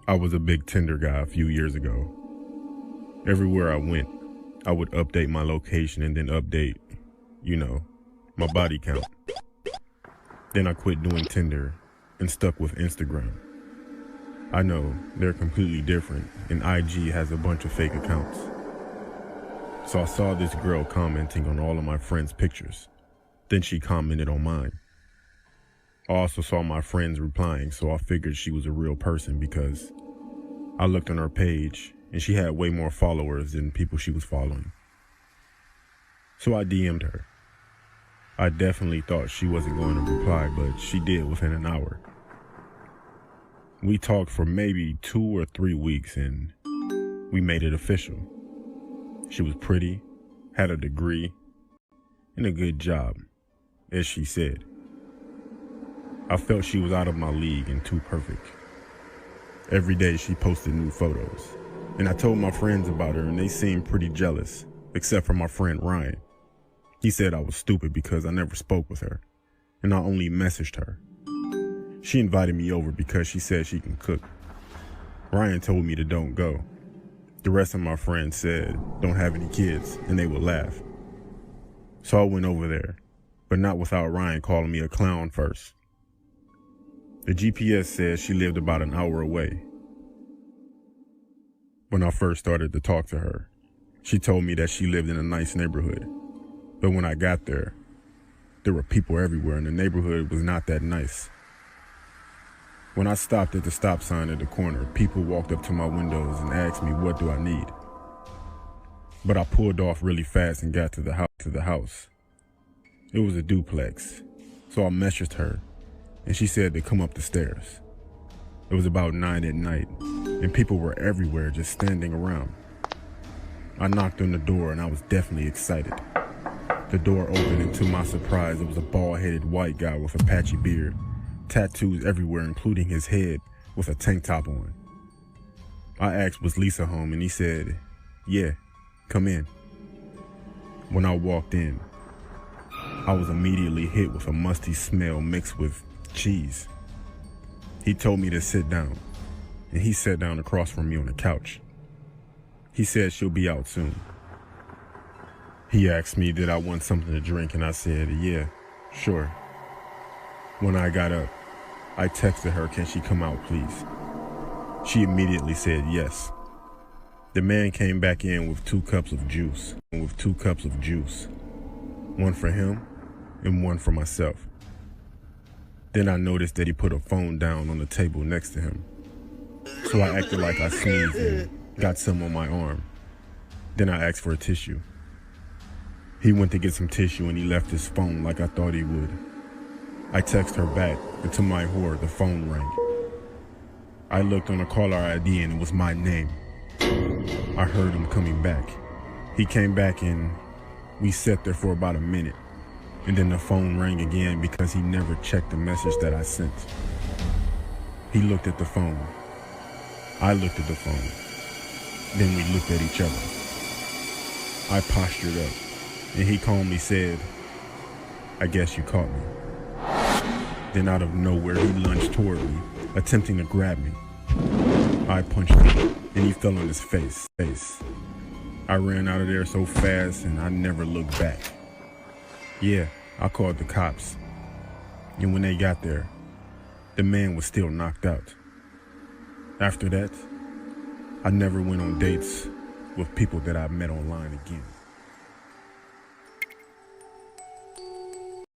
I was a big Tinder guy a few years ago. Everywhere I went, I would update my location and then update, my body count. Then I quit doing Tinder and stuck with Instagram. I know, they're completely different, and IG has a bunch of fake accounts. So I saw this girl commenting on all of my friends' pictures. Then she commented on mine. I also saw my friends replying, so I figured she was a real person because I looked on her page and she had way more followers than people she was following. So I DM'd her. I definitely thought she wasn't going to reply, but she did within an hour. We talked for maybe 2 or 3 weeks and we made it official. She was pretty, had a degree, and a good job, as she said. I felt she was out of my league and too perfect. Every day she posted new photos, and I told my friends about her and they seemed pretty jealous, except for my friend Ryan. He said I was stupid because I never spoke with her, and I only messaged her. She invited me over because she said she can cook. Ryan told me to don't go. The rest of my friends said don't have any kids, and they would laugh. So I went over there, but not without Ryan calling me a clown first. The GPS said she lived about an hour away. When I first started to talk to her, she told me that she lived in a nice neighborhood. But when I got there were people everywhere and the neighborhood was not that nice. When I stopped at the stop sign at the corner, people walked up to my windows and asked me what do I need. But I pulled off really fast and got to the house. It was a duplex, so I messaged her and she said to come up the stairs. It was about 9 at night and people were everywhere just standing around. I knocked on the door and I was definitely excited. The door opened and to my surprise it was a bald-headed white guy with a patchy beard, tattoos everywhere including his head with a tank top on. I asked was Lisa home and he said, yeah, come in. When I walked in, I was immediately hit with a musty smell mixed with cheese. He told me to sit down, and he sat down across from me on the couch. He said she'll be out soon. He asked me did I want something to drink, and I said, yeah, sure. When I got up, I texted her, can she come out please? She immediately said yes. The man came back in with 2 cups of juice, one for him and one for myself. Then I noticed that he put a phone down on the table next to him. So I acted like I sneezed and got some on my arm. Then I asked for a tissue. He went to get some tissue and he left his phone like I thought he would. I texted her back, and to my horror, the phone rang. I looked on the caller ID and it was my name. I heard him coming back. He came back and we sat there for about a minute. And then the phone rang again because he never checked the message that I sent. He looked at the phone. I looked at the phone. Then we looked at each other. I postured up, and he calmly said, I guess you caught me. Then out of nowhere, he lunged toward me, attempting to grab me. I punched him, and he fell on his face. I ran out of there so fast, and I never looked back. Yeah, I called the cops. And when they got there, the man was still knocked out. After that, I never went on dates with people that I met online again.